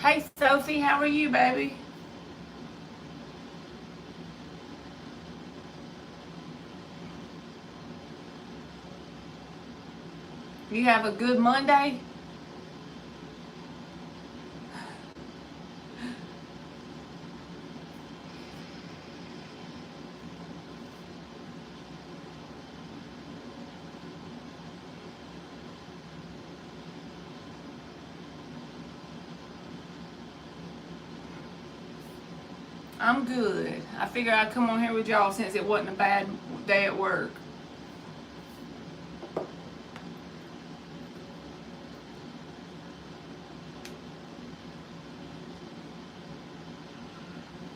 Hey Sophie, how are you, baby? You have a good Monday? I'm good. I figured I'd come on here with y'all since it wasn't a bad day at work.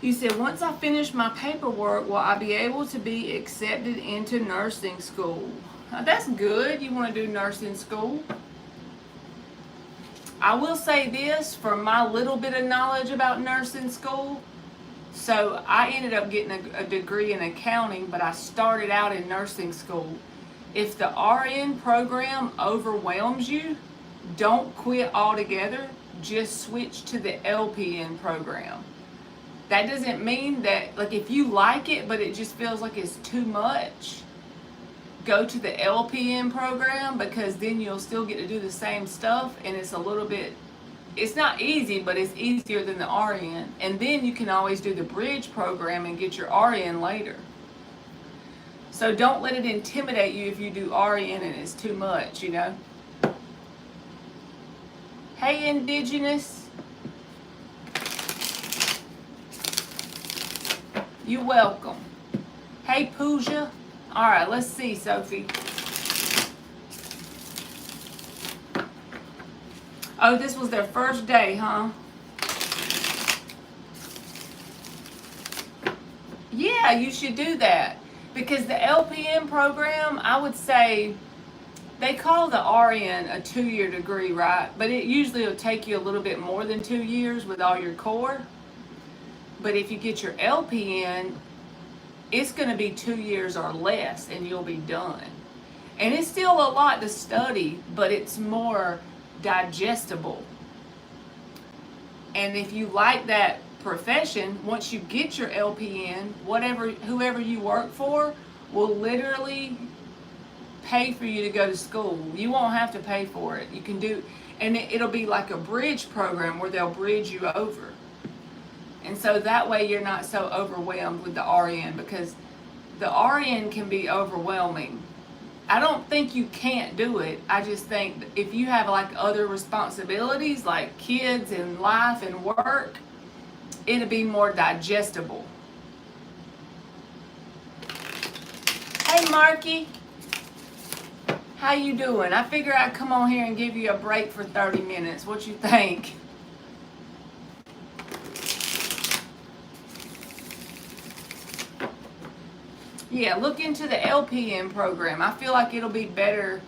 You said, once I finish my paperwork, will I be able to be accepted into nursing school? That's good. You want to do nursing school. I will say this from my little bit of knowledge about nursing school. So I ended up getting a degree in accounting, but I started out in nursing school. If the RN program overwhelms you, don't quit altogether. Just switch to the LPN program. That doesn't mean that, like, if you like it, but it just feels like it's too much, go to the LPN program, because then you'll still get to do the same stuff, and it's a little bit, it's not easy, but it's easier than the RN. And then you can always do the bridge program and get your RN later. So don't let it intimidate you if you do RN and it's too much, you know. Hey, Indigenous. You welcome. Hey, Pooja. All right, let's see, Sophie. Oh, this was their first day, huh? Yeah, you should do that. Because the LPN program, I would say, they call the RN a 2-year degree, right? But it usually will take you a little bit more than 2 years with all your core. But if you get your LPN, it's going to be 2 years or less and you'll be done. And it's still a lot to study, but it's more digestible. And if you like that profession, once you get your LPN, whoever you work for will literally pay for you to go to school. You won't have to pay for it. You can do, and it'll be like a bridge program where they'll bridge you over. And so that way you're not so overwhelmed with the RN, because the RN can be overwhelming. I don't think you can't do it. I just think if you have like other responsibilities like kids and life and work, it'll be more digestible. Hey, Marky. How you doing? I figured I'd come on here and give you a break for 30 minutes. What you think? Yeah, look into the LPN program. I feel like it'll be better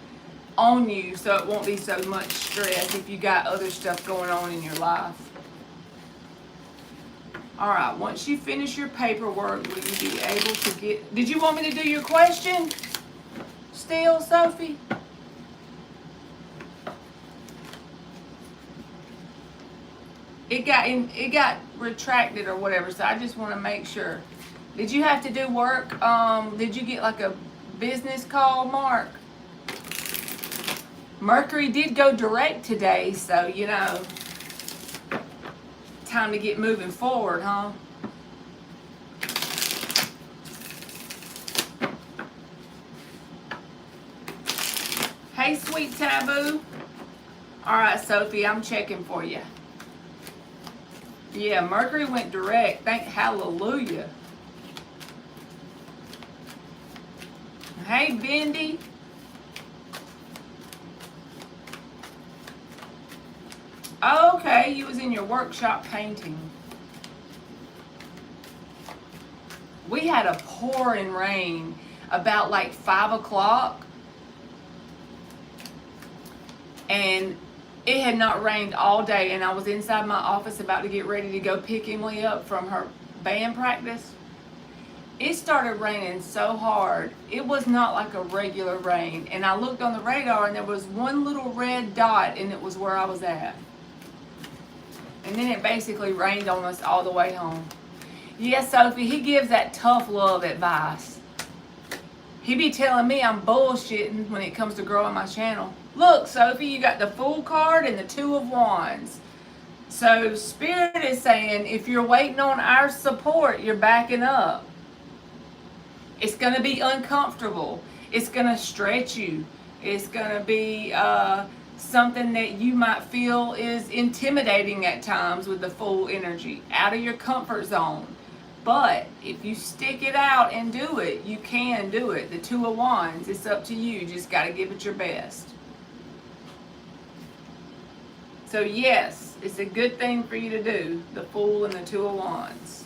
on you, so it won't be so much stress if you got other stuff going on in your life. All right, once you finish your paperwork, will you be able to get... Did you want me to do your question still, Sophie? It got retracted or whatever, so I just want to make sure. Did you have to do work? Did you get like a business call, Mark? Mercury did go direct today, so, you know, time to get moving forward, huh? Hey, sweet taboo. All right, Sophie, I'm checking for you. Yeah, Mercury went direct. Thank hallelujah. Hey, Bendy. Okay, you was in your workshop painting. We had a pouring rain about like 5 o'clock. And it had not rained all day, and I was inside my office about to get ready to go pick Emily up from her band practice. It started raining so hard, it was not like a regular rain. And I looked on the radar and there was one little red dot, and it was where I was at. And then it basically rained on us all the way home. Yes, Sophie, he gives that tough love advice. He be telling me I'm bullshitting when it comes to growing my channel. Look, Sophie, you got the Fool card and the Two of Wands. So Spirit is saying if you're waiting on our support, you're backing up. It's going to be uncomfortable. It's going to stretch you. It's going to be something that you might feel is intimidating at times with the Fool energy, out of your comfort zone. But if you stick it out and do it, you can do it. The Two of Wands, it's up to you. You just got to give it your best. So yes, it's a good thing for you to do, the Fool and the Two of Wands.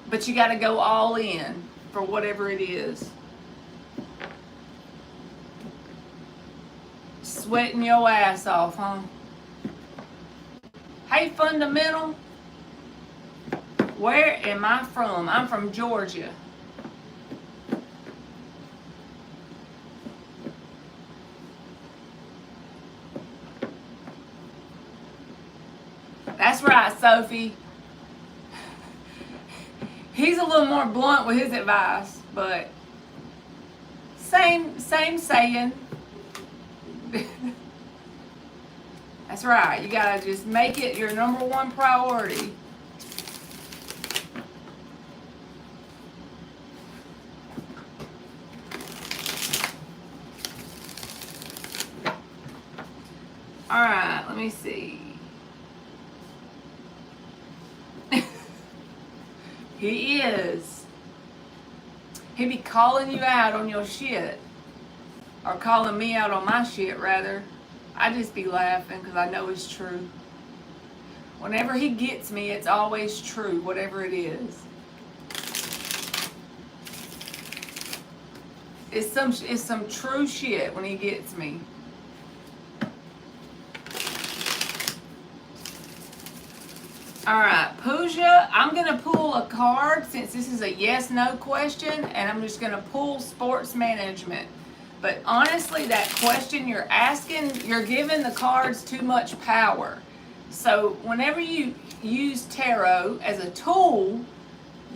But you got to go all in for whatever it is. Sweating your ass off, huh? Hey, Fundamental. Where am I from? I'm from Georgia. That's right, Sophie. He's a little more blunt with his advice, but same saying. That's right. You gotta just make it your number one priority. All right, let me see. He is. He be calling you out on your shit. Or calling me out on my shit, rather. I just be laughing because I know it's true. Whenever he gets me, it's always true, whatever it is. It's some true shit when he gets me. Alright, Pooja, I'm going to pull a card since this is a yes-no question, and I'm just going to pull sports management. But honestly, that question you're asking, you're giving the cards too much power. So whenever you use tarot as a tool,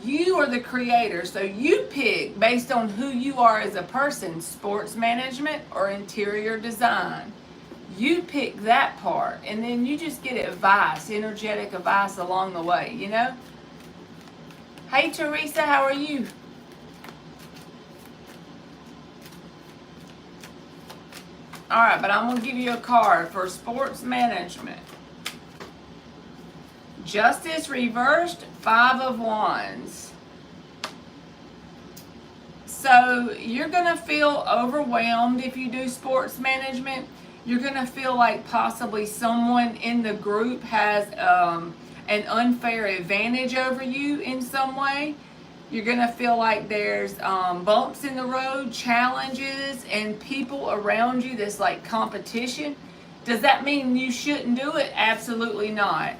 you are the creator. So you pick based on who you are as a person, sports management or interior design. You pick that part, and then you just get advice, energetic advice along the way, you know? Hey, Teresa, how are you? All right, but I'm going to give you a card for sports management. Justice reversed, Five of Wands. So you're going to feel overwhelmed if you do sports management. You're going to feel like possibly someone in the group has an unfair advantage over you in some way. You're going to feel like there's bumps in the road, challenges, and people around you that's like competition. Does that mean you shouldn't do it? Absolutely not.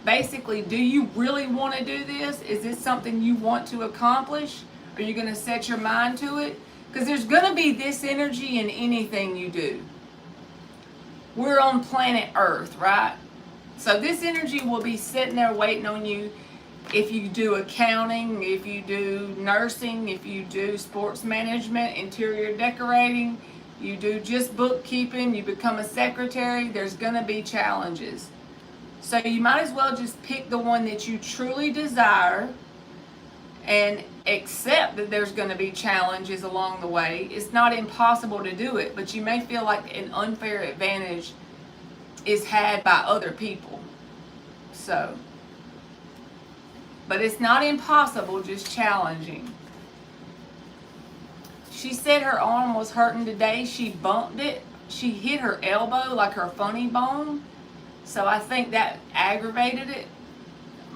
Basically, do you really want to do this? Is this something you want to accomplish? Are you going to set your mind to it? Because there's going to be this energy in anything you do. We're on planet Earth, right? So this energy will be sitting there waiting on you if you do accounting, if you do nursing, if you do sports management, interior decorating, you do just bookkeeping, you become a secretary, there's going to be challenges. So you might as well just pick the one that you truly desire and accept that there's going to be challenges along the way. It's not impossible to do it, but you may feel like an unfair advantage is had by other people. So, but it's not impossible, just challenging. She said her arm was hurting today. She bumped it. She hit her elbow, like her funny bone. So I think that aggravated it.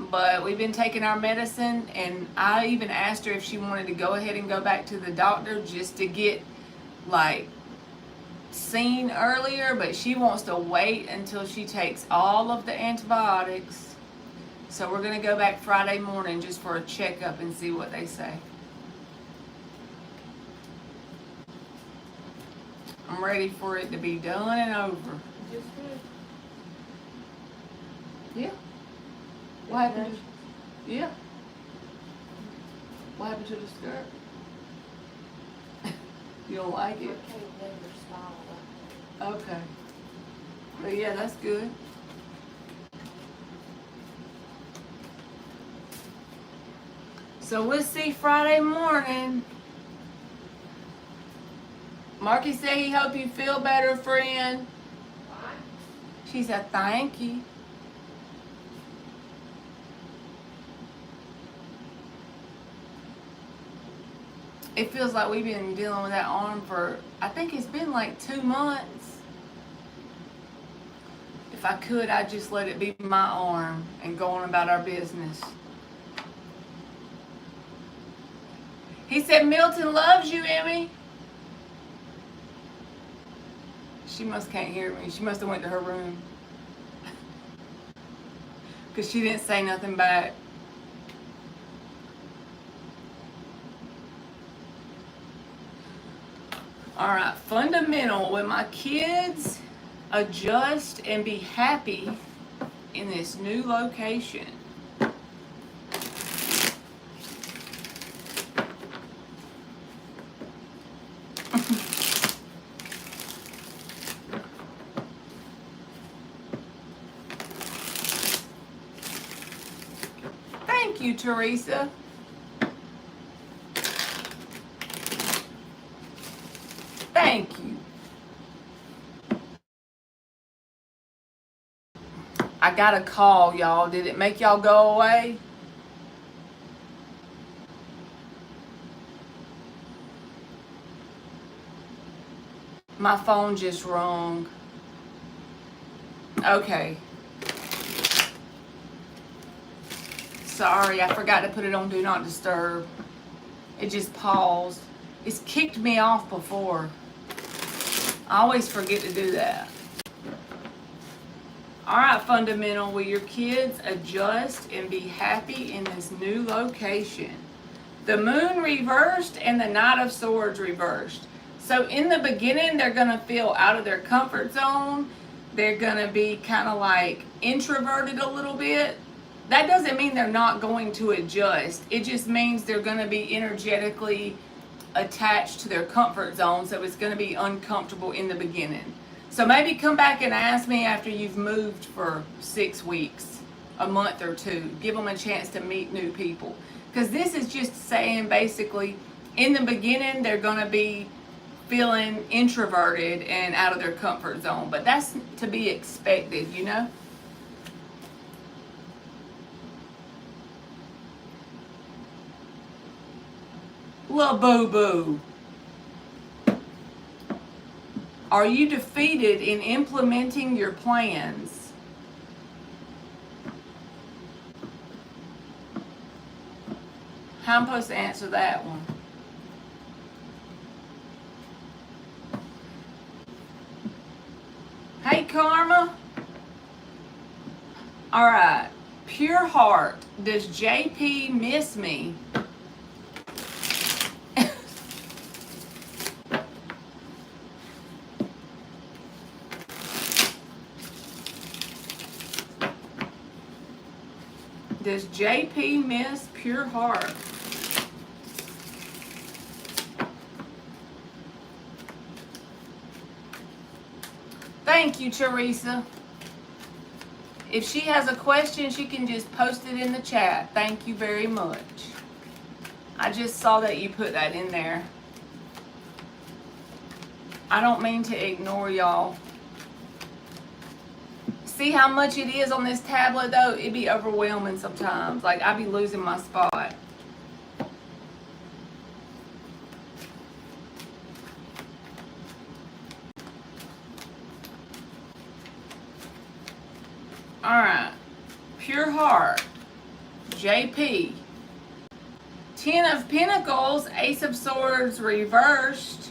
But we've been taking our medicine, and I even asked her if she wanted to go ahead and go back to the doctor just to get like seen earlier, but she wants to wait until she takes all of the antibiotics. So we're going to go back Friday morning just for a checkup and see what they say. I'm ready for it to be done and over. Just good. Yeah. What happened to, yeah. What happened to the skirt? You don't like it? Okay. But yeah, that's good. So we'll see Friday morning. Marky said he hope you feel better, friend. She said thank you. It feels like we've been dealing with that arm for, I think it's been like 2 months. If I could, I'd just let it be my arm and go on about our business. He said Milton loves you, Emmy. She must can't hear me. She must have went to her room. Because she didn't say nothing back. Alright, fundamental. When my kids adjust and be happy in this new location. Thank you, Teresa. Thank you. I got a call, y'all. Did it make y'all go away? My phone just rung. Okay. Sorry, I forgot to put it on Do Not Disturb. It just paused. It's kicked me off before. I always forget to do that. Alright, fundamental. Will your kids adjust and be happy in this new location? The moon reversed and the Knight of Swords reversed. So in the beginning, they're going to feel out of their comfort zone. They're going to be kind of like introverted a little bit. That doesn't mean they're not going to adjust. It just means they're going to be energetically attached to their comfort zone. So it's going to be uncomfortable in the beginning. So maybe come back and ask me after you've moved for 6 weeks, a month or 2. Give them a chance to meet new people. Because this is just saying basically, in the beginning, they're going to be feeling introverted and out of their comfort zone. But that's to be expected, you know? Little boo-boo. Are you defeated in implementing your plans? How am I supposed to answer that one? Hey, Karma. All right. Pure heart. Does JP miss me? Does JP miss Pure Heart? Thank you, Teresa. If she has a question, she can just post it in the chat. Thank you very much. I just saw that you put that in there. I don't mean to ignore y'all. See how much it is on this tablet though? It'd be overwhelming sometimes. Like I'd be losing my spot. Alright. Pure Heart. JP. 10 of Pentacles. Ace of Swords reversed.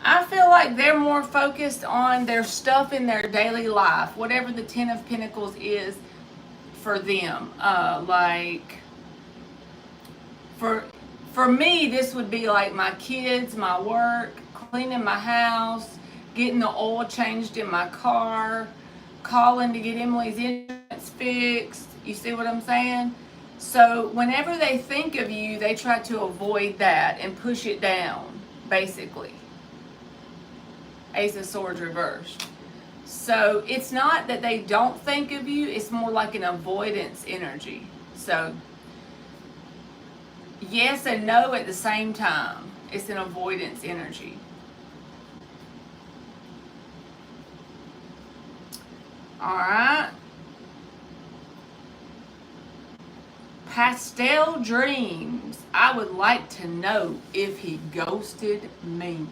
I feel like they're more focused on their stuff in their daily life, whatever the 10 of Pentacles is for them. Like, for me, this would be like my kids, my work, cleaning my house, getting the oil changed in my car, calling to get Emily's insurance fixed. You see what I'm saying? So whenever they think of you, they try to avoid that and push it down, basically. Ace of Swords reversed. So it's not that they don't think of you, it's more like an avoidance energy. So yes and no at the same time. It's an avoidance energy. Alright. Pastel dreams. I would like to know if he ghosted me.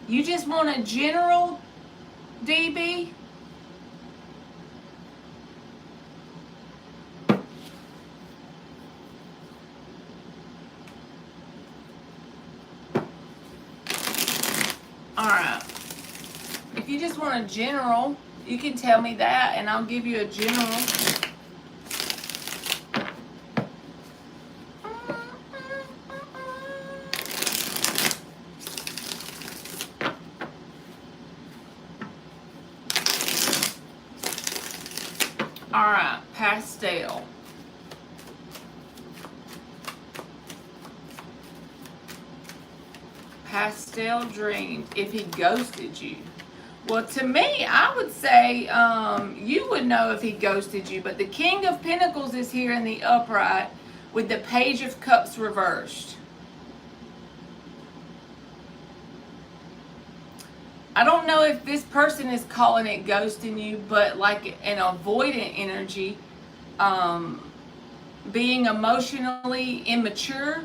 You just want a general, DB? Alright. If you just want a general, you can tell me that and I'll give you a general. Alright, pastel. Pastel dreams. If he ghosted you. Well, to me, I would say you would know if he ghosted you. But the King of Pentacles is here in the upright with the Page of Cups reversed. I don't know if this person is calling it ghosting you, but like an avoidant energy, being emotionally immature,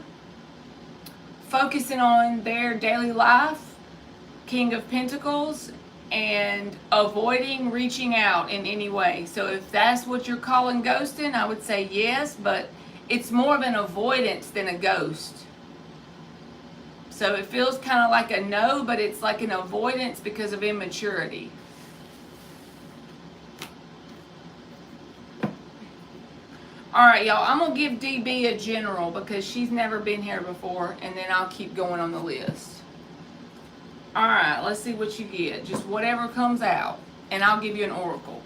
focusing on their daily life, King of Pentacles, and avoiding reaching out in any way. So if that's what you're calling ghosting, I would say yes, but it's more of an avoidance than a ghost. So it feels kind of like a no, but it's like an avoidance because of immaturity. Alright, y'all, I'm going to give DB a general because she's never been here before, and then I'll keep going on the list. Alright, let's see what you get. Just whatever comes out, and I'll give you an oracle.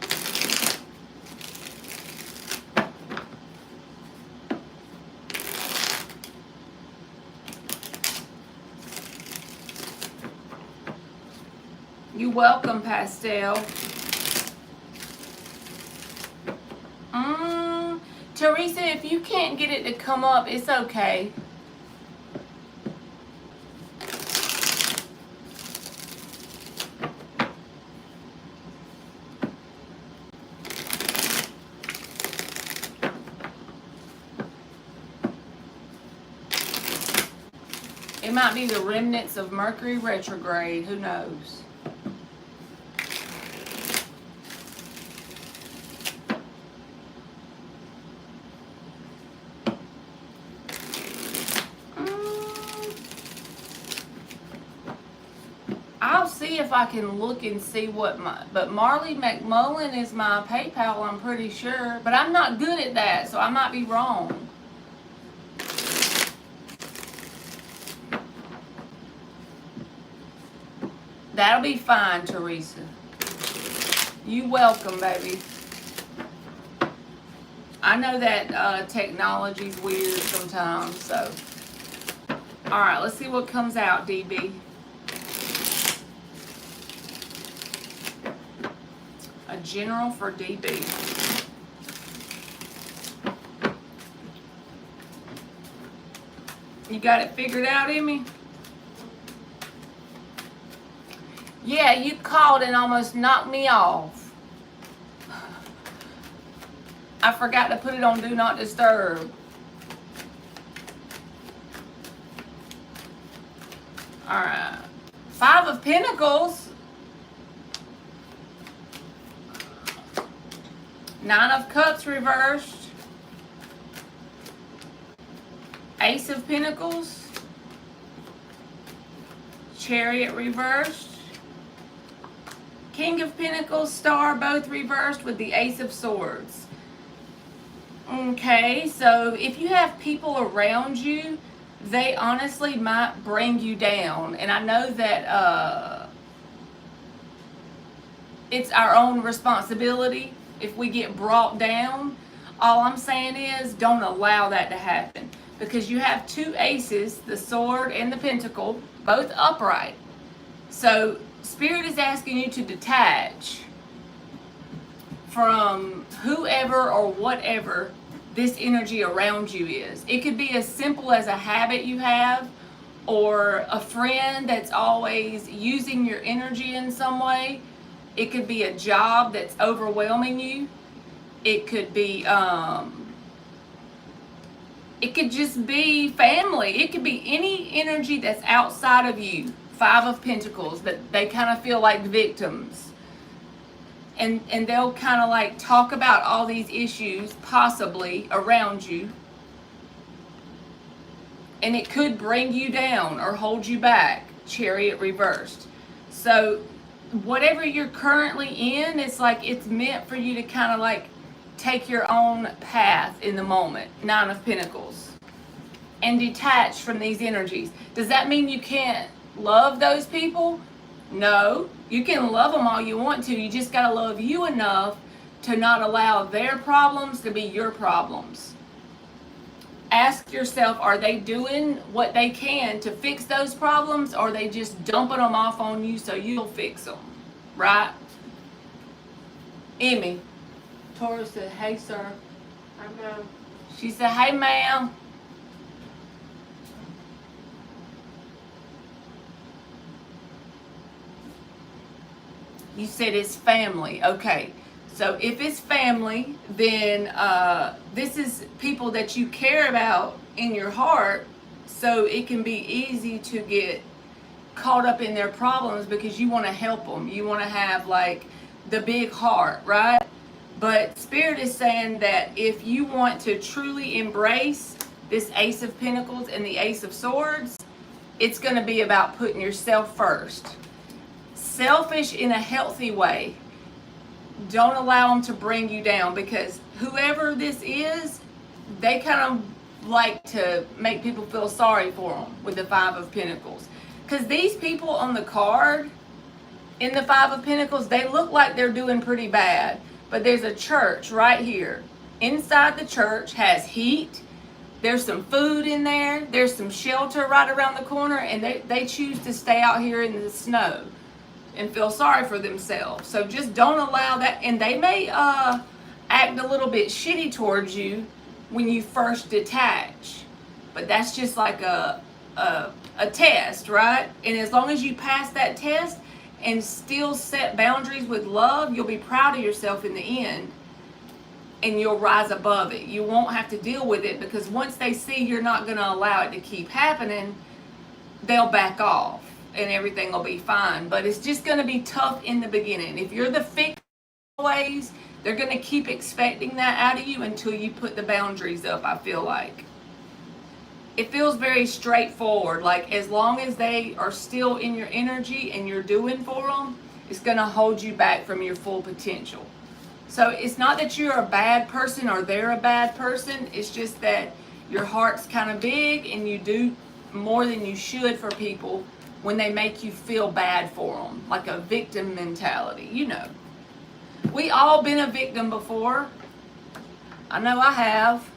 You're welcome, Pastel. Teresa, if you can't get it to come up, it's okay. It might be the remnants of Mercury retrograde. Who knows? I'll see if I can look and see what but Marley McMullen is my PayPal, I'm pretty sure. But I'm not good at that, so I might be wrong. That'll be fine, Teresa. You welcome, baby. I know that technology's weird sometimes, so. Alright, let's see what comes out, DB. A general for DB. You got it figured out, Emmy? Yeah, you called and almost knocked me off. I forgot to put it on Do Not Disturb. Alright. 5 of Pentacles. 9 of Cups reversed. Ace of Pentacles. Chariot reversed. King of Pentacles, Star, both reversed with the Ace of Swords. Okay, so if you have people around you they honestly might bring you down. And I know that it's our own responsibility if we get brought down. All I'm saying is don't allow that to happen, because you have two aces, the sword and the pentacle, both upright. So Spirit is asking you to detach from whoever or whatever this energy around you is. It could be as simple as a habit you have, or a friend that's always using your energy in some way. It could be a job that's overwhelming you. It could be, it could just be family. It could be any energy that's outside of you. Five of Pentacles, that they kind of feel like victims. And they'll kind of like talk about all these issues possibly around you. And it could bring you down or hold you back. Chariot reversed. So whatever you're currently in, it's like it's meant for you to kind of like take your own path in the moment. Nine of Pentacles. And detach from these energies. Does that mean you can't love those people? No. You can love them all you want to. You just got to love you enough to not allow their problems to be your problems. Ask yourself, are they doing what they can to fix those problems, or are they just dumping them off on you so you'll fix them? Right? Emmy. Taurus said, hey, sir. I know. She said, hey, ma'am. You said it's family. Okay. So if it's family, then this is people that you care about in your heart, so it can be easy to get caught up in their problems because you want to help them. You want to have like the big heart, right? But Spirit is saying that if you want to truly embrace this Ace of Pentacles and the Ace of Swords, it's going to be about putting yourself first. Selfish in a healthy way. Don't allow them to bring you down, because whoever this is, they kind of like to make people feel sorry for them with the Five of Pentacles. Because these people on the card in the Five of Pentacles, they look like they're doing pretty bad. But there's a church right here. Inside the church has heat. There's some food in there. There's some shelter right around the corner. And they choose to stay out here in the snow and feel sorry for themselves. So just don't allow that. And they may act a little bit shitty towards you when you first detach. But that's just like a test, right? And as long as you pass that test and still set boundaries with love, you'll be proud of yourself in the end. And you'll rise above it. You won't have to deal with it, because once they see you're not going to allow it to keep happening, they'll back off and everything will be fine. But it's just going to be tough in the beginning. If you're the fix always, they're going to keep expecting that out of you until you put the boundaries up, I feel like. It feels very straightforward. Like as long as they are still in your energy and you're doing for them, it's going to hold you back from your full potential. So it's not that you're a bad person or they're a bad person. It's just that your heart's kind of big and you do more than you should for people when they make you feel bad for them. Like a victim mentality, you know. We all been a victim before. I know I have.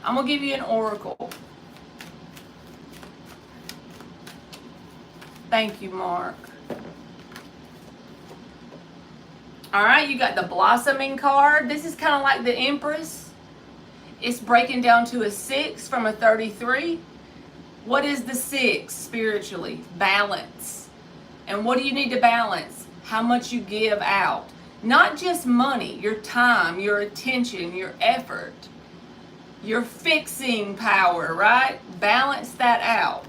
I'm going to give you an oracle. Thank you, Mark. All right, you got the blossoming card. This is kind of like the Empress. It's breaking down to a 6 from a 33. What is the 6 spiritually? Balance. And what do you need to balance? How much you give out. Not just money, your time, your attention, your effort, your fixing power, right? Balance that out.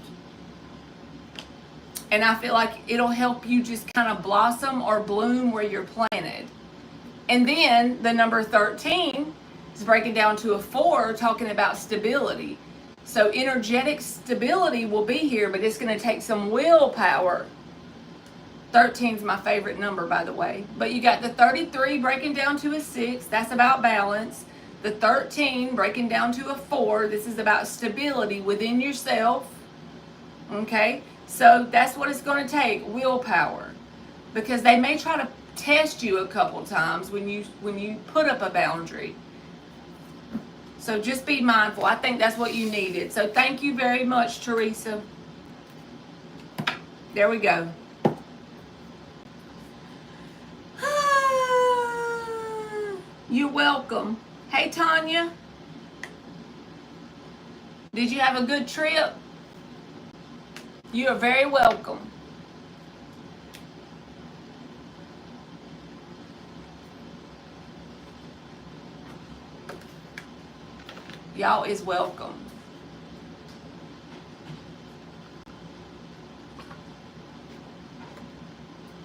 And I feel like it'll help you just kind of blossom or bloom where you're planted. And then the number 13 is breaking down to a 4, talking about stability. So energetic stability will be here, but it's going to take some willpower. 13 is my favorite number, by the way. But you got the 33 breaking down to a 6. That's about balance. The 13, breaking down to a 4, this is about stability within yourself. Okay? So that's what it's going to take, willpower. Because they may try to test you a couple times when you put up a boundary. So just be mindful. I think that's what you needed. So thank you very much, Teresa. There we go. You're welcome. Hey, Tanya. Did you have a good trip? You are very welcome. Y'all is welcome.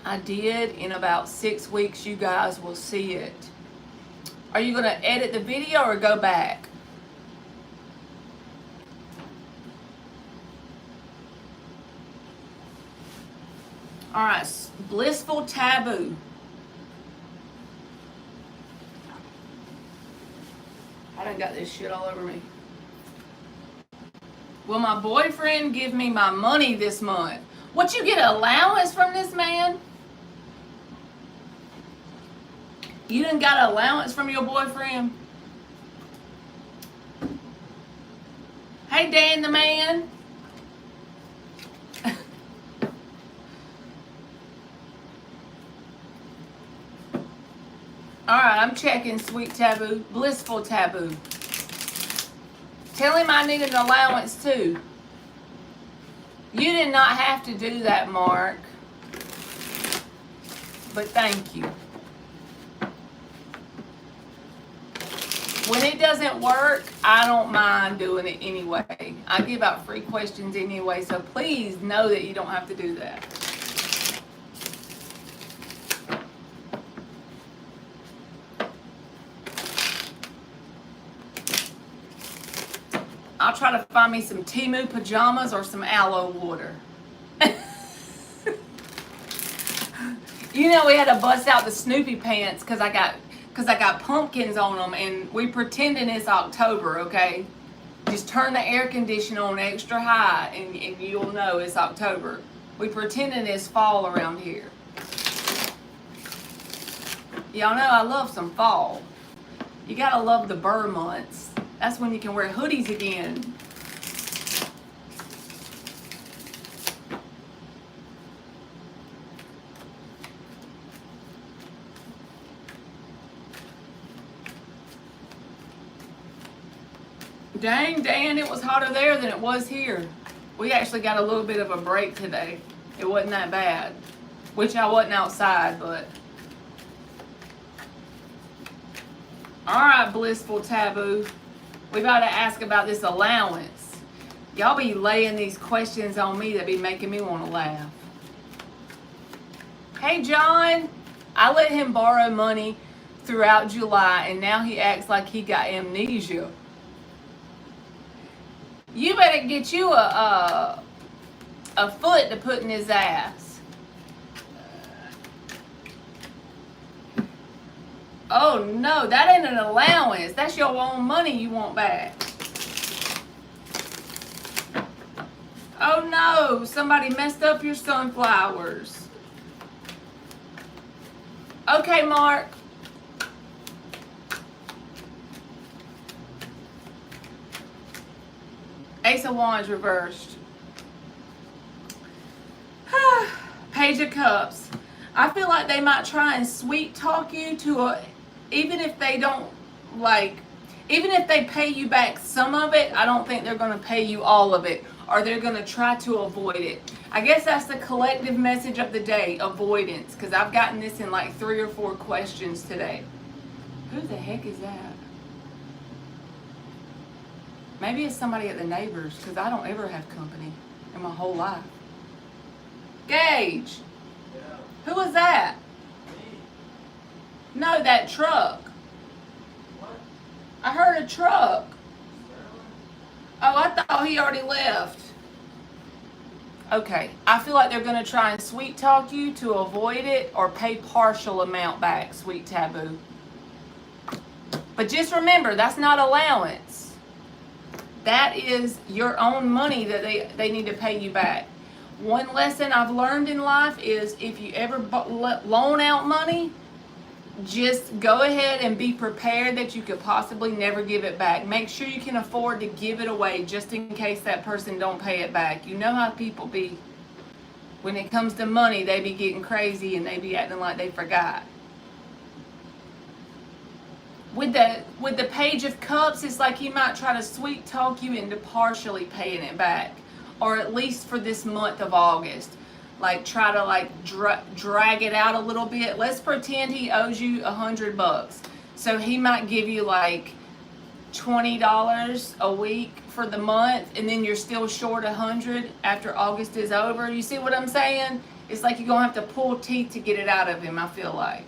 I did. In about 6 weeks, you guys will see it. Are you going to edit the video or go back? All right, blissful taboo. I done got this shit all over me. Will my boyfriend give me my money this month? What, you get an allowance from this man? You done got an allowance from your boyfriend? Hey, Dan the man. Alright, I'm checking sweet taboo, blissful taboo. Tell him I need an allowance too. You did not have to do that, Mark. But thank you. When it doesn't work, I don't mind doing it anyway. I give out free questions anyway, so please know that you don't have to do that. I'll try to find me some Temu pajamas or some aloe water. You know, we had to bust out the Snoopy pants because I got pumpkins on them, and we pretending it's October, okay? Just turn the air conditioner on extra high, and you'll know it's October. We pretending it's fall around here. Y'all know I love some fall. You gotta love the burr months. That's when you can wear hoodies again. Dang, Dan, it was hotter there than it was here. We actually got a little bit of a break today. It wasn't that bad. Which I wasn't outside, but. Alright, blissful taboo. We about to ask about this allowance. Y'all be laying these questions on me that be making me want to laugh. Hey, John. I let him borrow money throughout July, and now he acts like he got amnesia. You better get you a foot to put in his ass. Oh no, that ain't an allowance. That's your own money you want back. Oh no, somebody messed up your sunflowers. Okay, Mark. Ace of Wands reversed. Page of Cups. I feel like they might try and sweet talk you to a, even if they don't, like, even if they pay you back some of it, I don't think they're going to pay you all of it, or they're going to try to avoid it. I guess that's the collective message of the day, avoidance, because I've gotten this in like 3 or 4 questions today. Who the heck is that? Maybe it's somebody at the neighbors, because I don't ever have company in my whole life. Gage. Yeah. Who was that? Me. No, that truck. What? I heard a truck. Sterling? Oh, I thought he already left. Okay, I feel like they're going to try and sweet talk you to avoid it or pay partial amount back, sweet taboo. But just remember, that's not allowance. That is your own money that they need to pay you back. One lesson I've learned in life is if you ever loan out money, just go ahead and be prepared that you could possibly never give it back. Make sure you can afford to give it away just in case that person don't pay it back. You know how people be. When it comes to money, they be getting crazy and they be acting like they forgot. With the Page of Cups, it's like he might try to sweet talk you into partially paying it back. Or at least for this month of August. Like try to drag it out a little bit. Let's pretend he owes you $100. So he might give you like $20 a week for the month, and then you're still short $100 after August is over. You see what I'm saying? It's like you're gonna have to pull teeth to get it out of him, I feel like.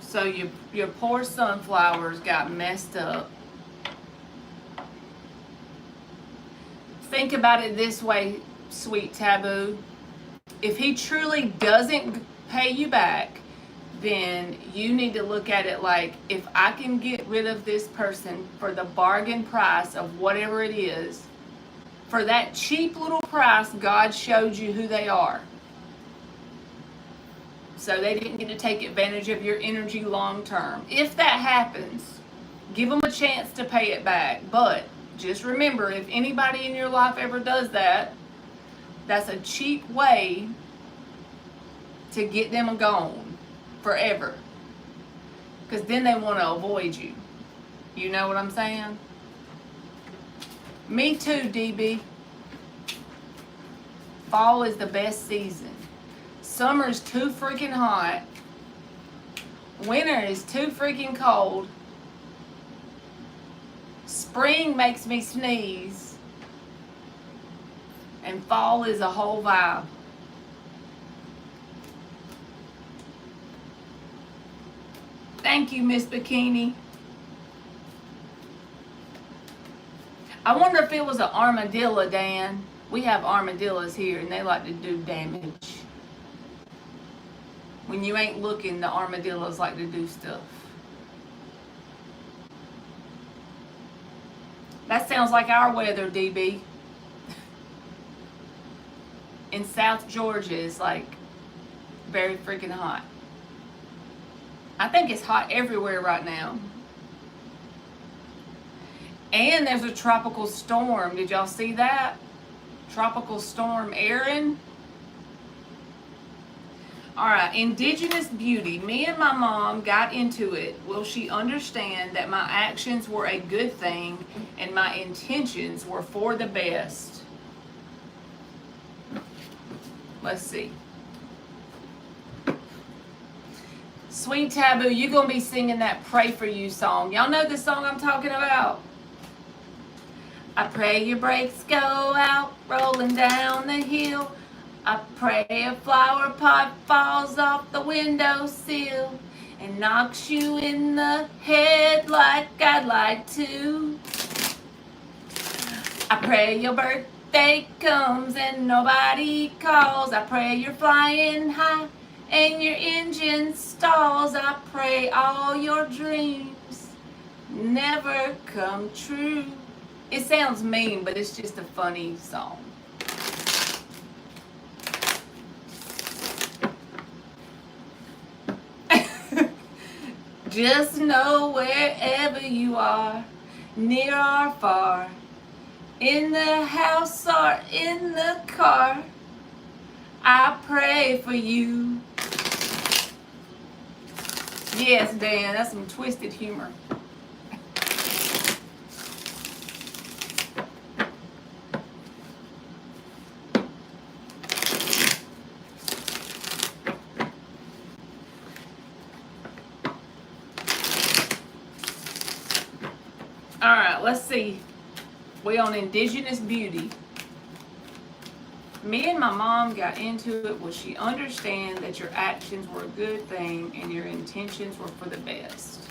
So your poor sunflowers got messed up. Think about it this way, sweet Taboo. If he truly doesn't pay you back, then you need to look at it like, if I can get rid of this person for the bargain price of whatever it is, for that cheap little price, God showed you who they are. So they didn't get to take advantage of your energy long term. If that happens, give them a chance to pay it back. But just remember, if anybody in your life ever does that, that's a cheap way to get them gone forever. Because then they want to avoid you. You know what I'm saying? Me too, DB. Fall is the best season. Summer's too freaking hot. Winter is too freaking cold. Spring makes me sneeze. And fall is a whole vibe. Thank you, Miss Bikini. I wonder if it was an armadillo, Dan. We have armadillos here and they like to do damage. When you ain't looking, the armadillos like to do stuff. That sounds like our weather, DB. In South Georgia, it's like very freaking hot. I think it's hot everywhere right now. And there's a tropical storm. Did y'all see that? Tropical storm Erin. Alright, Indigenous beauty. Me and my mom got into it. Will she understand that my actions were a good thing and my intentions were for the best? Let's see. Sweet Taboo, you gonna be singing that Pray For You song. Y'all know the song I'm talking about? I pray your brakes go out, rolling down the hill. I pray a flower pot falls off the windowsill and knocks you in the head like I'd like to. I pray your birthday comes and nobody calls. I pray you're flying high and your engine stalls. I pray all your dreams never come true. It sounds mean, but it's just a funny song. Just know wherever you are, near or far, in the house or in the car, I pray for you. Yes, Dan, that's some twisted humor. Alright, let's see. We on Indigenous beauty. Me and my mom got into it. Will she understand that your actions were a good thing and your intentions were for the best?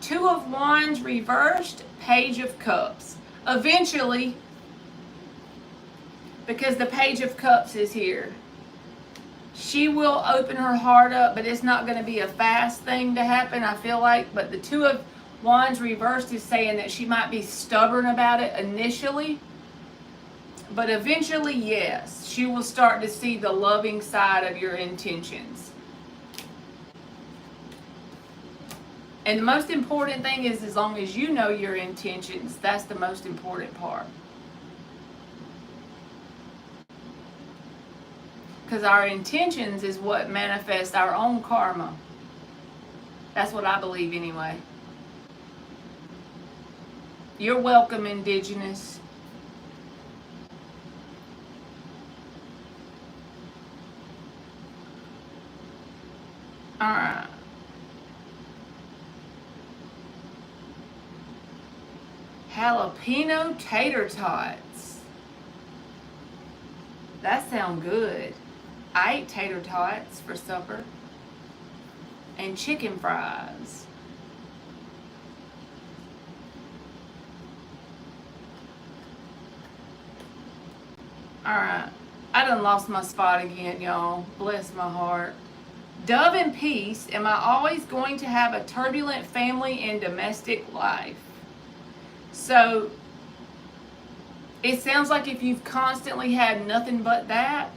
Two of Wands reversed, Page of Cups. Eventually, because the Page of Cups is here, she will open her heart up, but it's not going to be a fast thing to happen, I feel like. But the Two of Wands reversed is saying that she might be stubborn about it initially, but eventually, yes, she will start to see the loving side of your intentions. And the most important thing is, as long as you know your intentions, that's the most important part. Because our intentions is what manifests our own karma. That's what I believe anyway. You're welcome, Indigenous. Alright. Jalapeno tater tots. That sounds good. I ate tater tots for supper. And chicken fries. Alright. I done lost my spot again, y'all. Bless my heart. Dove and peace. Am I always going to have a turbulent family and domestic life? So, it sounds like if you've constantly had nothing but that,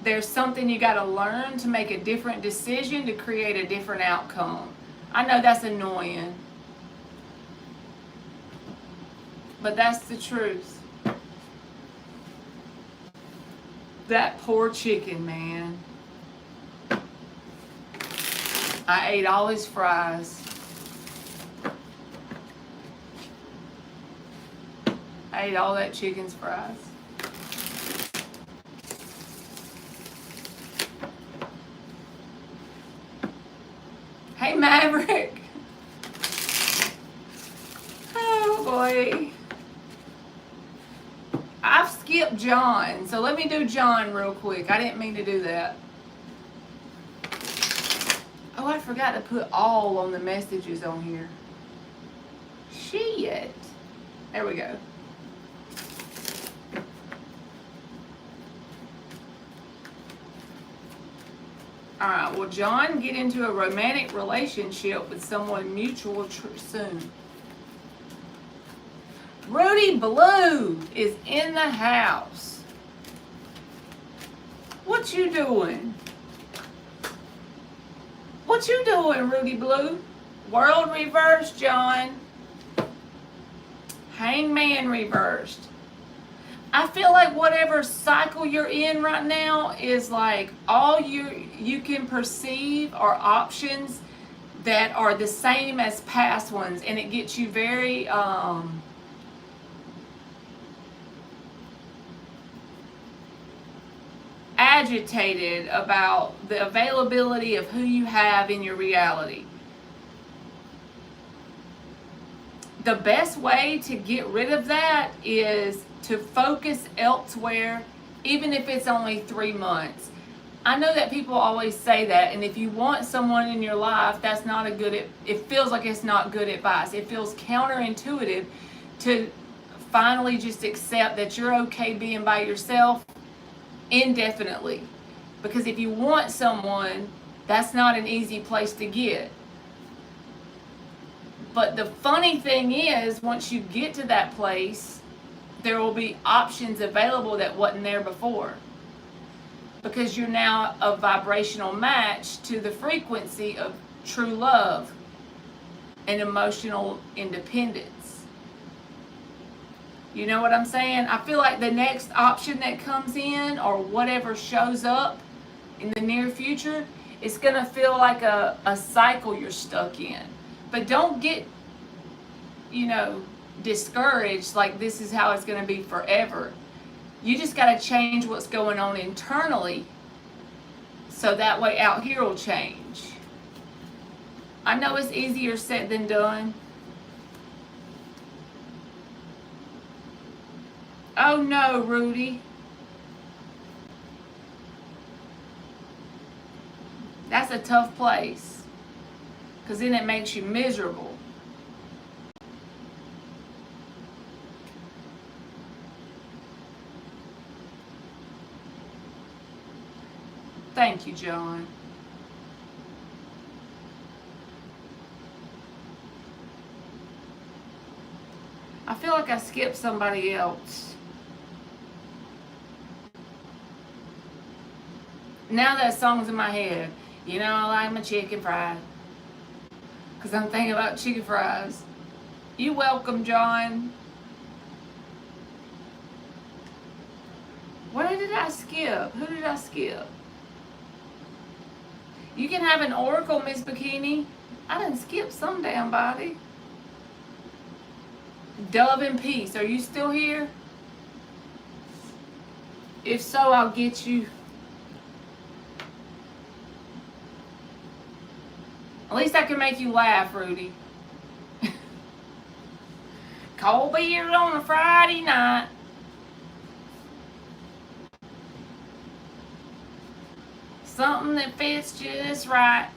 there's something you got to learn to make a different decision to create a different outcome. I know that's annoying, but that's the truth. That poor chicken, man. I ate all his fries. I ate all that chicken's fries. Hey, Maverick. Oh, boy. I've skipped John, so let me do John real quick. I didn't mean to do that. Oh, I forgot to put all on the messages on here. Shit. There we go. Alright, will John get into a romantic relationship with someone mutual soon? Rudy Blue is in the house. What you doing? What you doing, Rudy Blue? World reversed, John. Hangman reversed. I feel like whatever cycle you're in right now is like all you can perceive are options that are the same as past ones, and it gets you very agitated about the availability of who you have in your reality. The best way to get rid of that is to focus elsewhere, even if it's only 3 months. I know that people always say that, and if you want someone in your life, that's not a good, it feels like it's not good advice. It feels counterintuitive to finally just accept that you're okay being by yourself indefinitely. Because if you want someone, that's not an easy place to get. But the funny thing is, once you get to that place, there will be options available that wasn't there before. Because you're now a vibrational match to the frequency of true love and emotional independence. You know what I'm saying? I feel like the next option that comes in, or whatever shows up in the near future, it's going to feel like a cycle you're stuck in. But don't get, discouraged like this is how it's going to be forever. You just got to change what's going on internally so that way out here will change. I know it's easier said than done. Oh no, Rudy. That's a tough place. Because then it makes you miserable. Thank you, John. I feel like I skipped somebody else. Now that song's in my head. You know I like my chicken fried. Because I'm thinking about chicken fries. You welcome, John. What did I skip? Who did I skip? You can have an oracle, Miss Bikini. I didn't skip some damn body. Dove and Peace, are you still here? If so, I'll get you. At least I can make you laugh, Rudy. Cold beer on a Friday night. Something that fits just right.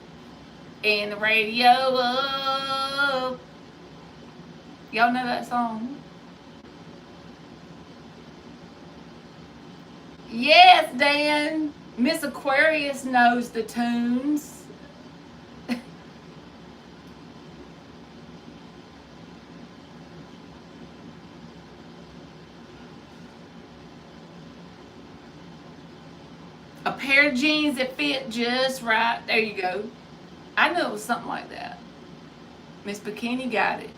And the radio up. Y'all know that song? Yes, Dan. Miss Aquarius knows the tunes. A pair of jeans that fit just right. There you go. I knew it was something like that. Miss Bikini got it.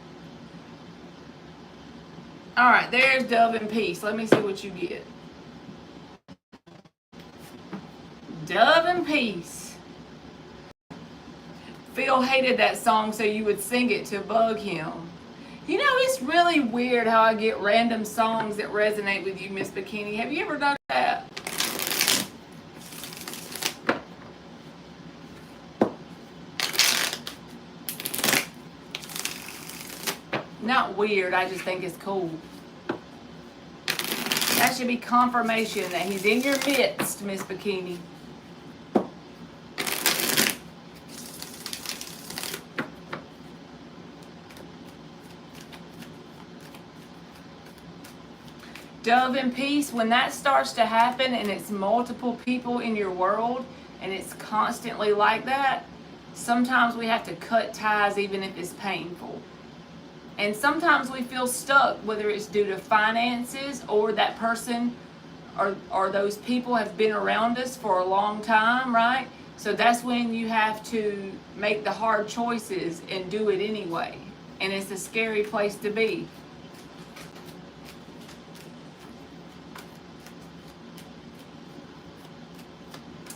All right, there's Dove and Peace. Let me see what you get. Dove and Peace. Phil hated that song, so you would sing it to bug him. You know, it's really weird how I get random songs that resonate with you, Miss Bikini. Have you ever done that? Not weird, I just think it's cool. That should be confirmation that he's in your midst, Miss Bikini. Dove and Peace, when that starts to happen and it's multiple people in your world and it's constantly like that, sometimes we have to cut ties even if it's painful. And sometimes we feel stuck, whether it's due to finances or that person or those people have been around us for a long time, right? So that's when you have to make the hard choices and do it anyway. And it's a scary place to be.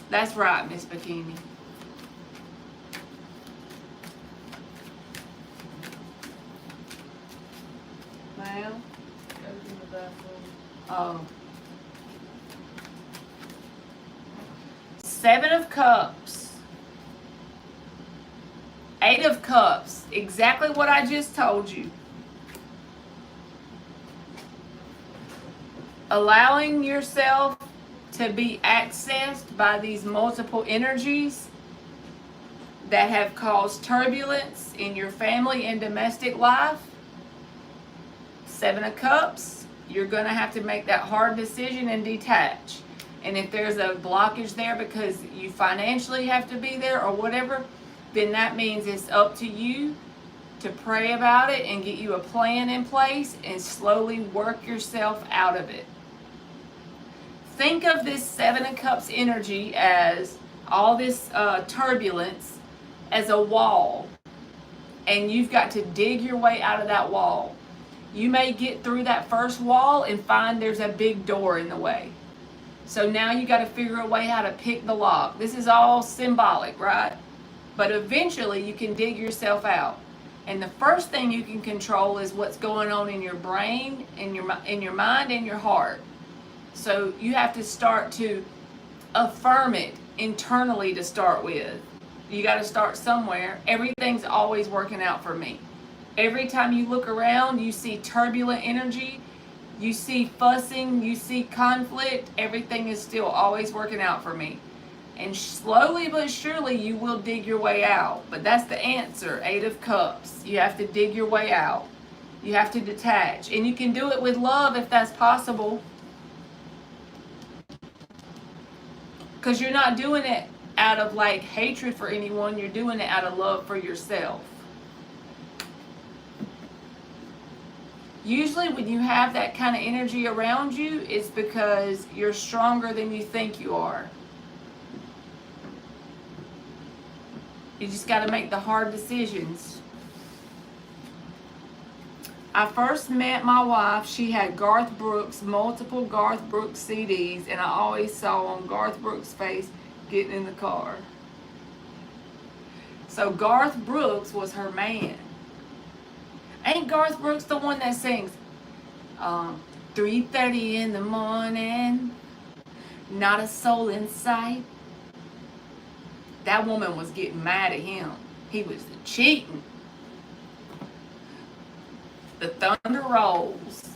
That's right, Miss Bikini. Well, Goes in the bathroom. oh. 7 of Cups. 8 of Cups. Exactly what I just told you. Allowing yourself to be accessed by these multiple energies that have caused turbulence in your family and domestic life. 7 of Cups, you're going to have to make that hard decision and detach. And if there's a blockage there because you financially have to be there or whatever, then that means it's up to you to pray about it and get you a plan in place and slowly work yourself out of it. Think of this 7 of Cups energy as all this turbulence as a wall. And you've got to dig your way out of that wall. You may get through that first wall and find there's a big door in the way. So now you got to figure a way how to pick the lock. This is all symbolic, right? But eventually you can dig yourself out. And the first thing you can control is what's going on in your brain, in your mind, and your heart. So you have to start to affirm it internally to start with. You got to start somewhere. Everything's always working out for me. Every time you look around, you see turbulent energy, you see fussing, you see conflict. Everything is still always working out for me. And slowly but surely you will dig your way out. But that's the answer, 8 of Cups. You have to dig your way out. You have to detach. And you can do it with love if that's possible. Because you're not doing it out of like hatred for anyone, you're doing it out of love for yourself. Usually when you have that kind of energy around you, it's because you're stronger than you think you are. You just got to make the hard decisions. I first met my wife, she had Garth Brooks, multiple Garth Brooks CDs, and I always saw on Garth Brooks' face getting in the car. So Garth Brooks was her man. Ain't Garth Brooks the one that sings 3:30 in the morning, not a soul in sight? That woman was getting mad at him. He was cheating. The thunder rolls.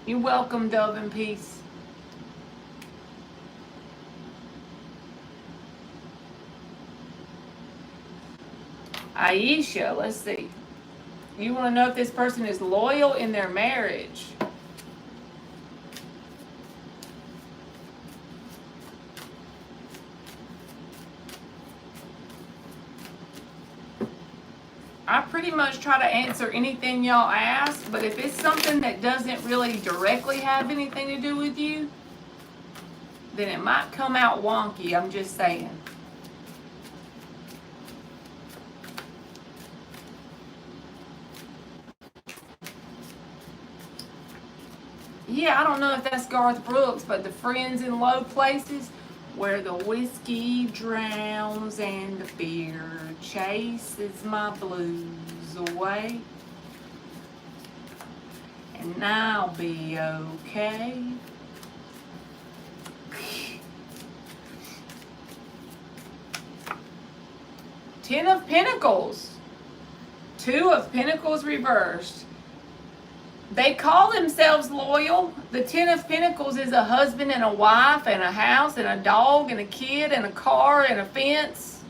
You're welcome, Dove and Peace. Aisha, let's see. You want to know if this person is loyal in their marriage. I pretty much try to answer anything y'all ask, but if it's something that doesn't really directly have anything to do with you, then it might come out wonky, I'm just saying. Yeah, I don't know if that's Garth Brooks, but the friends in low places where the whiskey drowns and the beer chases my blues away, and I'll be okay. Ten of Pentacles. Two of Pentacles reversed. They call themselves loyal. The Ten of Pentacles is a husband and a wife and a house and a dog and a kid and a car and a fence.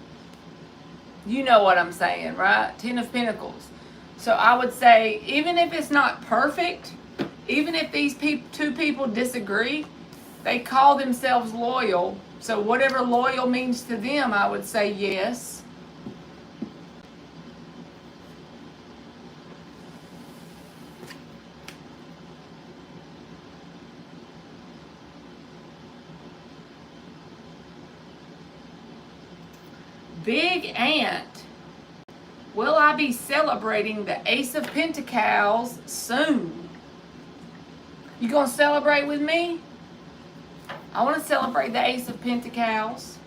You know what I'm saying, right? Ten of Pentacles. So I would say, even if it's not perfect, even if these two people disagree, they call themselves loyal. So whatever loyal means to them, I would say yes. Big Ant. Will I be celebrating the Ace of Pentacles soon? You gonna celebrate with me? I want to celebrate the Ace of Pentacles.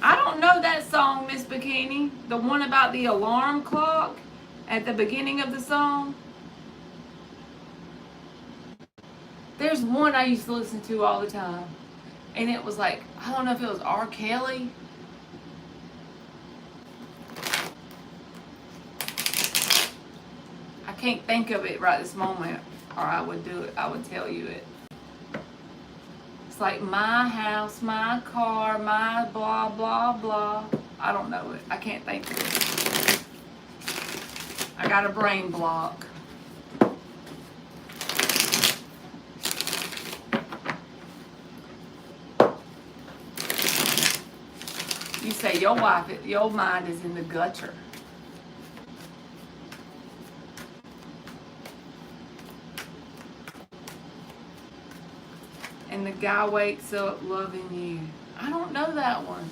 I don't know that song, Miss Bikini. The one about the alarm clock at the beginning of the song. There's one I used to listen to all the time. And it was like, I don't know if it was R. Kelly. I can't think of it right this moment, or I would do it. I would tell you it. It's like my house, my car, my blah, blah, blah. I don't know it. I can't think of it. I got a brain block. You say your wife, your mind is in the gutter. And the guy wakes up loving you. I don't know that one.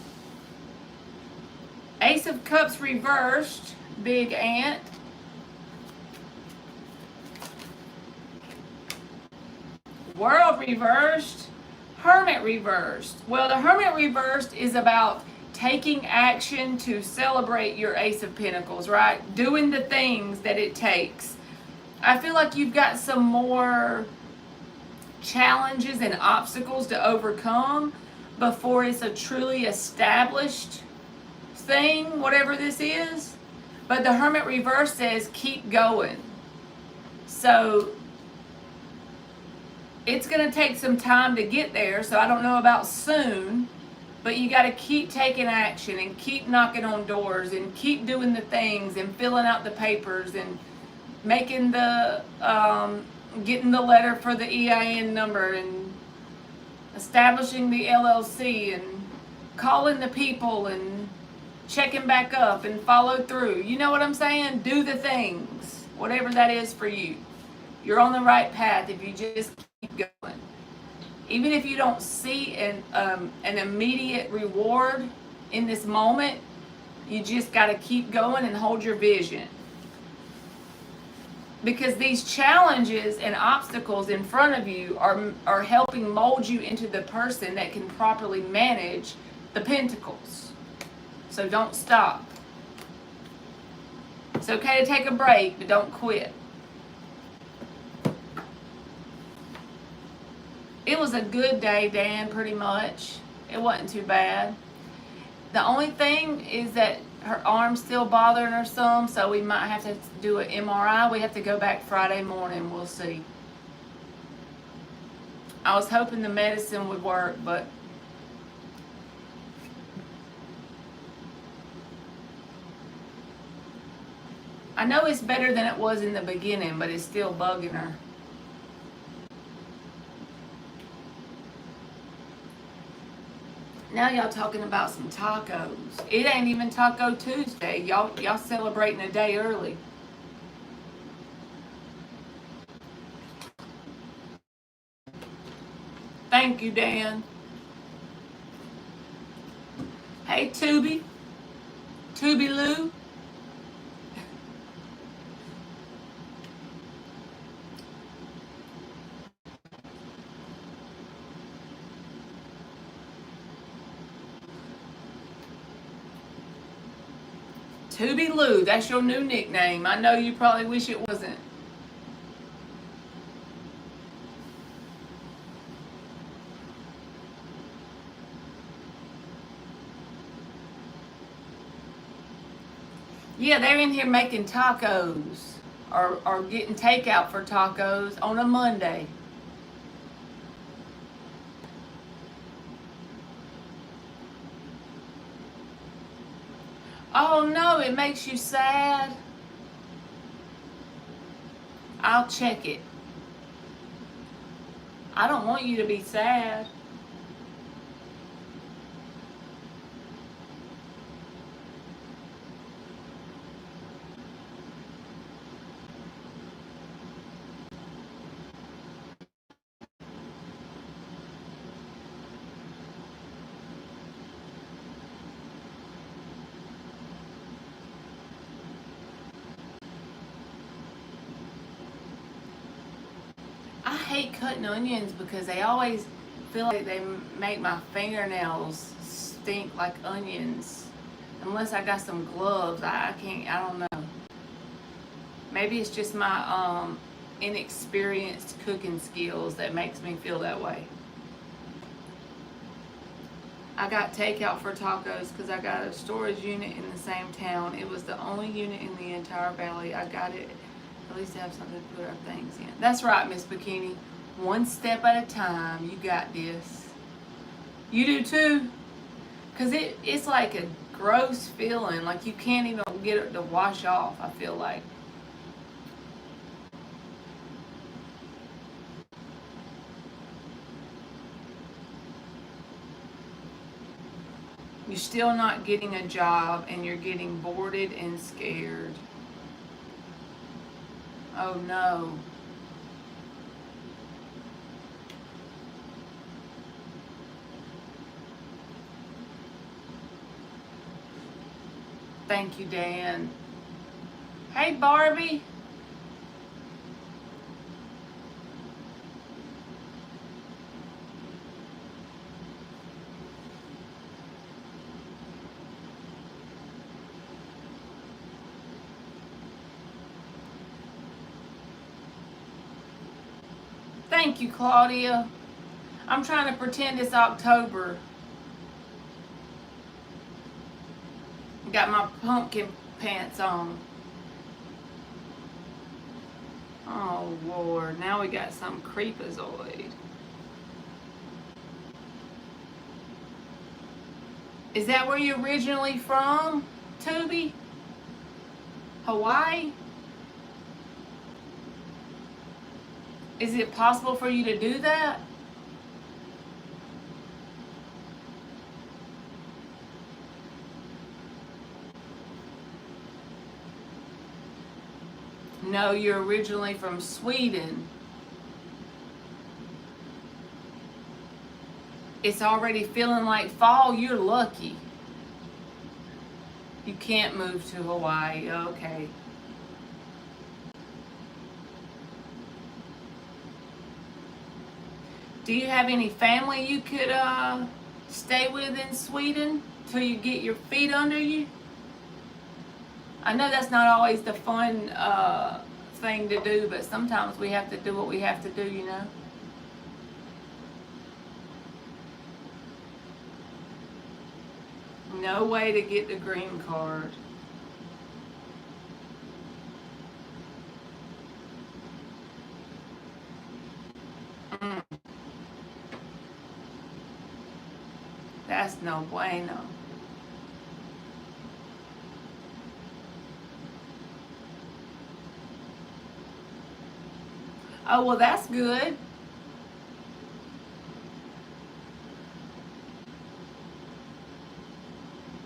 Ace of Cups reversed, Big Ant. World reversed, Hermit reversed. Well, the Hermit reversed is about taking action to celebrate your Ace of Pentacles, right? Doing the things that it takes. I feel like you've got some more challenges and obstacles to overcome before it's a truly established thing, whatever this is. But the Hermit reverse says keep going. So It's going to take some time to get there, so I don't know about soon, but you got to keep taking action and keep knocking on doors and keep doing the things and filling out the papers and making the getting the letter for the EIN number and establishing the LLC and calling the people and checking back up and follow through. You know what I'm saying? Do the things, whatever that is for you. You're on the right path if you just keep going. Even if you don't see an immediate reward in this moment, you just got to keep going and hold your vision. Because these challenges and obstacles in front of you are helping mold you into the person that can properly manage the pentacles. So don't stop. It's okay to take a break, but don't quit. It was a good day, Dan, pretty much. It wasn't too bad. The only thing is that her arm's still bothering her some, so we might have to do an MRI. We have to go back Friday morning. We'll see. I was hoping the medicine would work, but I know it's better than it was in the beginning, but it's still bugging her. Now y'all talking about some tacos. It ain't even Taco Tuesday. Y'all celebrating a day early. Thank you, Dan. Hey, Tubi. Tubi Lou. Tubi Lou, that's your new nickname. I know you probably wish it wasn't. Yeah, they're in here making tacos or getting takeout for tacos on a Monday. Oh no, it makes you sad. I'll check it. I don't want you to be sad. I hate cutting onions because they always feel like they make my fingernails stink like onions. Unless I got some gloves, I can't, I don't know. Maybe it's just my inexperienced cooking skills that makes me feel that way. I got takeout for tacos because I got a storage unit in the same town. It was the only unit in the entire valley. I got it at least to have something to put our things in. That's right, Miss Bikini. One step at a time. You got this. You do too? Because it's like a gross feeling. Like you can't even get it to wash off, I feel like. You're still not getting a job and you're getting boarded and scared. Oh no. Thank you, Dan. Hey, Barbie. Thank you, Claudia. I'm trying to pretend it's October. Got my pumpkin pants on. Oh Lord, now we got some creepazoid. Is that where you're originally from, Toby? Hawaii? Is it possible for you to do that? No, you're originally from Sweden. It's already feeling like fall. You're lucky. You can't move to Hawaii. Okay. Do you have any family you could stay with in Sweden till you get your feet under you? I know that's not always the fun thing to do, but sometimes we have to do what we have to do, you know? No way to get the green card. Mm. That's no bueno. Oh, well, that's good.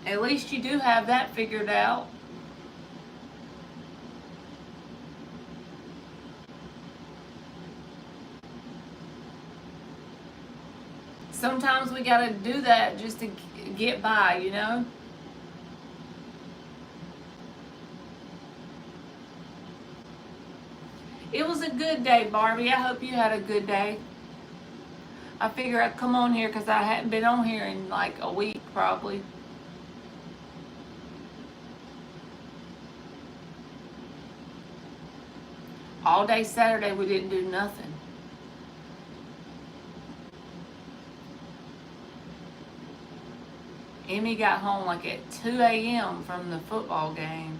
At least you do have that figured out. Sometimes we gotta do that just to get by, you know? It was a good day, Barbie. I hope you had a good day. I figure I'd come on here because I hadn't been on here in like a week probably. All day Saturday we didn't do nothing. Emmy got home like at 2 a.m. from the football game.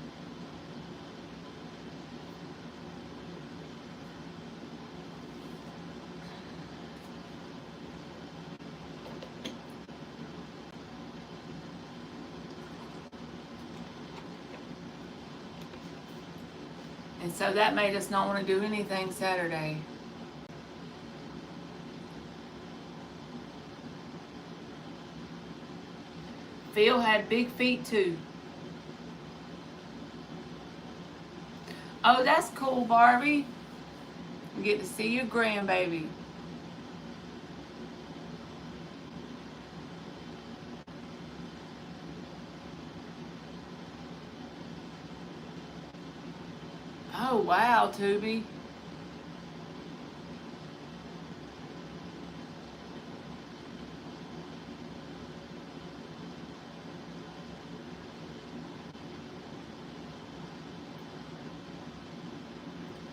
And so that made us not want to do anything Saturday. Phil had big feet too. Oh, that's cool, Barbie. You get to see your grandbaby. Oh, wow, Tubi.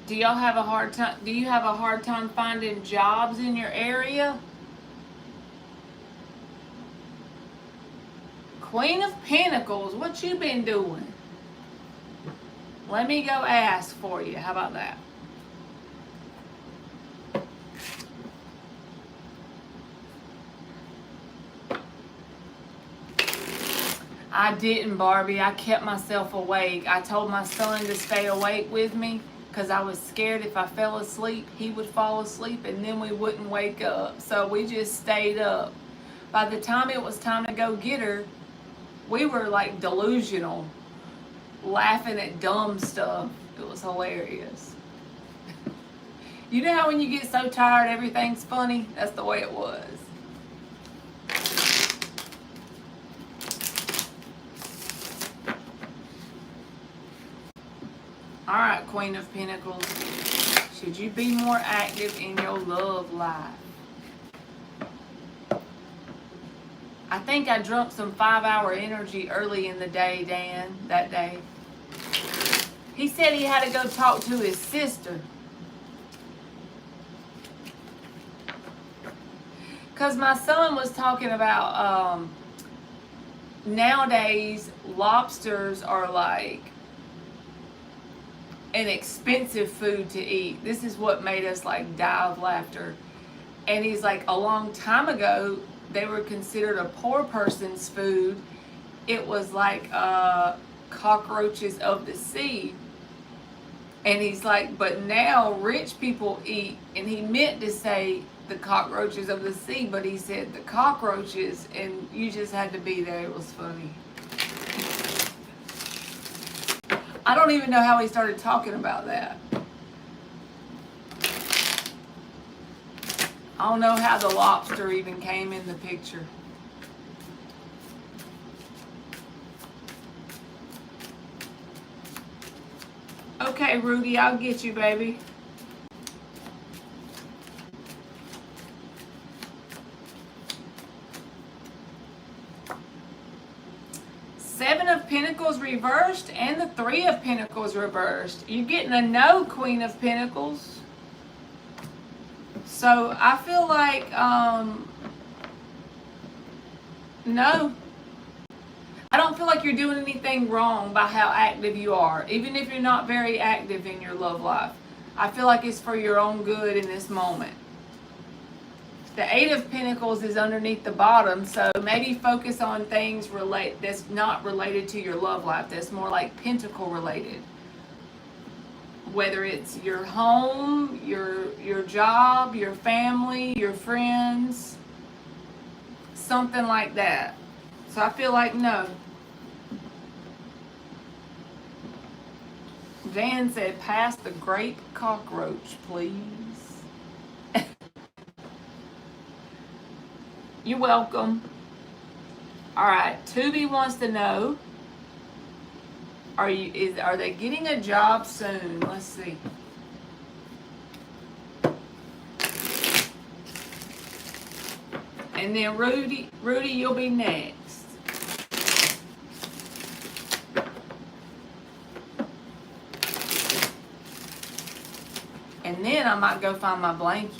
Do y'all have a hard time? Do you have a hard time finding jobs in your area? Queen of Pentacles, what you been doing? Let me go ask for you. How about that? I didn't, Barbie. I kept myself awake. I told my son to stay awake with me because I was scared if I fell asleep, he would fall asleep and then we wouldn't wake up. So we just stayed up. By the time it was time to go get her, we were like delusional, laughing at dumb stuff. It was hilarious. You know how when you get so tired everything's funny? That's the way it was. Alright, Queen of Pentacles. Should you be more active in your love life? I think I drunk some 5-hour energy early in the day, Dan, that day. He said he had to go talk to his sister. Because my son was talking about nowadays lobsters are like and expensive food to eat. This is what made us like die of laughter. And he's like, a long time ago, they were considered a poor person's food. It was like cockroaches of the sea. And he's like, but now rich people eat, and he meant to say the cockroaches of the sea, but he said the cockroaches, and you just had to be there. It was funny. I don't even know how he started talking about that. I don't know how the lobster even came in the picture. Okay, Rudy, I'll get you, baby. Seven of Pentacles reversed and the Three of Pentacles reversed. You're getting a no, Queen of Pentacles. So I feel like, no. I don't feel like you're doing anything wrong by how active you are, even if you're not very active in your love life. I feel like it's for your own good in this moment. The Eight of Pentacles is underneath the bottom, so maybe focus on things that's not related to your love life, that's more like pentacle related. Whether it's your home, your job, your family, your friends, something like that. So I feel like no. Dan said, pass the grape cockroach, please. You're welcome. All right, Tubi wants to know, are they getting a job soon? Let's see. And then Rudy, you'll be next. And then I might go find my blankie.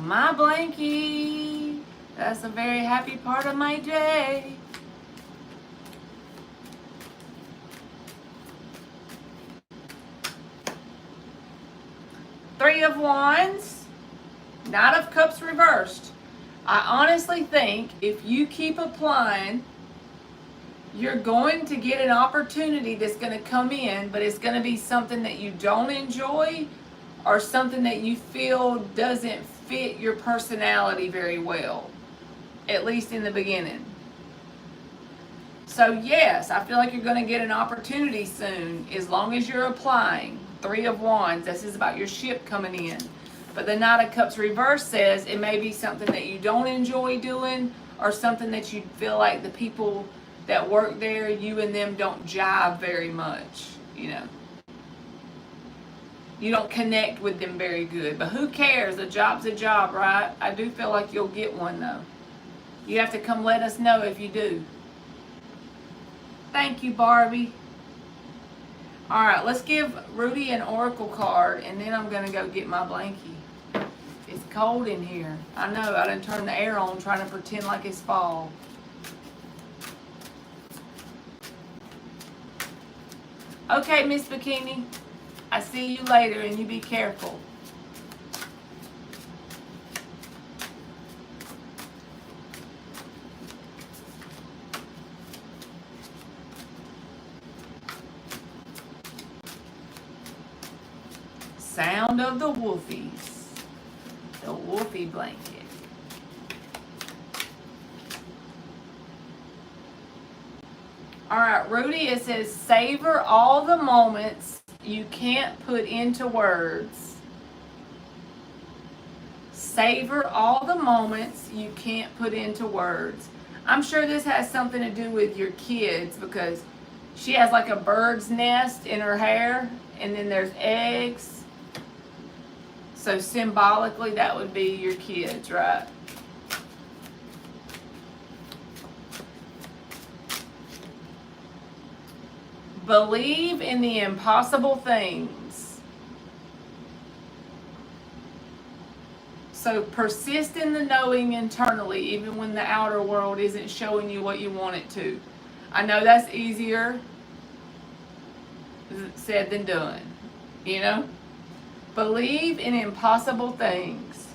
My blankie. That's a very happy part of my day. Three of Wands. Knight of Cups reversed. I honestly think if you keep applying, you're going to get an opportunity that's going to come in, but it's going to be something that you don't enjoy or something that you feel doesn't fit your personality very well, at least in the beginning. So yes, I feel like you're going to get an opportunity soon as long as you're applying. Three of Wands, this is about your ship coming in. But the Knight of Cups reverse says it may be something that you don't enjoy doing or something that you feel like the people that work there, you and them don't jive very much, you know. You don't connect with them very good. But who cares? A job's a job, right? I do feel like you'll get one, though. You have to come let us know if you do. Thank you, Barbie. All right, let's give Rudy an oracle card, and then I'm going to go get my blankie. It's cold in here. I know. I didn't turn the air on trying to pretend like it's fall. Okay, Miss Bikini. I see you later, and you be careful. Sound of the wolfies. The wolfie blanket. All right, Rudy, it says, savor all the moments you can't put into words. Savor all the moments you can't put into words. I'm sure this has something to do with your kids because she has like a bird's nest in her hair and then there's eggs. So symbolically that would be your kids, right? Believe in the impossible things. So persist in the knowing internally, even when the outer world isn't showing you what you want it to. I know that's easier said than done, you know? Believe in impossible things.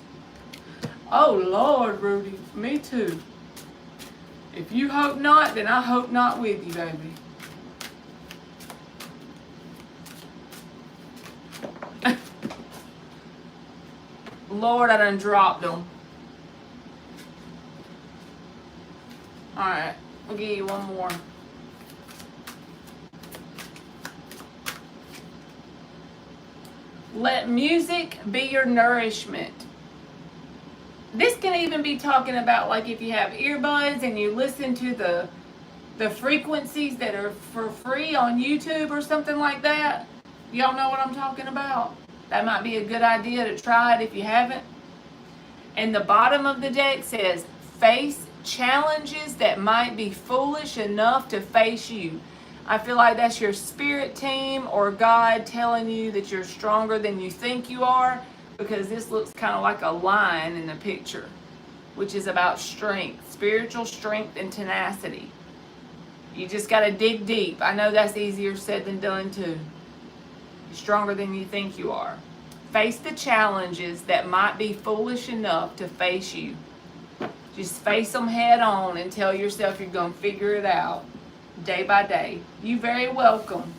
Oh, Lord, Rudy, me too. If you hope not, then I hope not with you, baby. Lord, I done dropped them. Alright, I'll give you one more. Let music be your nourishment. This can even be talking about like if you have earbuds and you listen to the frequencies that are for free on YouTube or something like that. Y'all know what I'm talking about? That might be a good idea to try it if you haven't. And the bottom of the deck says, face challenges that might be foolish enough to face you. I feel like that's your spirit team or God telling you that you're stronger than you think you are, because this looks kind of like a lion in the picture, which is about strength, spiritual strength and tenacity. You just got to dig deep. I know that's easier said than done too. You're stronger than you think you are. Face the challenges that might be foolish enough to face you. Just face them head on and tell yourself you're going to figure it out day by day. You're very welcome.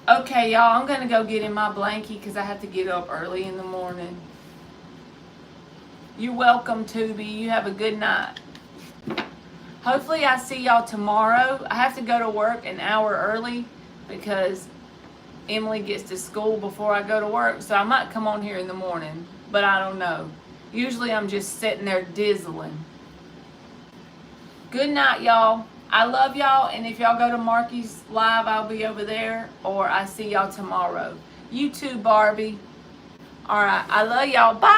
Okay, y'all, I'm going to go get in my blankie because I have to get up early in the morning. You're welcome, Tubi. You have a good night. Hopefully I see y'all tomorrow. I have to go to work an hour early because Emily gets to school before I go to work. So I might come on here in the morning, but I don't know. Usually I'm just sitting there dizzling. Good night, y'all. I love y'all, and if y'all go to Marky's live, I'll be over there, or I see y'all tomorrow. You too, Barbie. All right, I love y'all. Bye.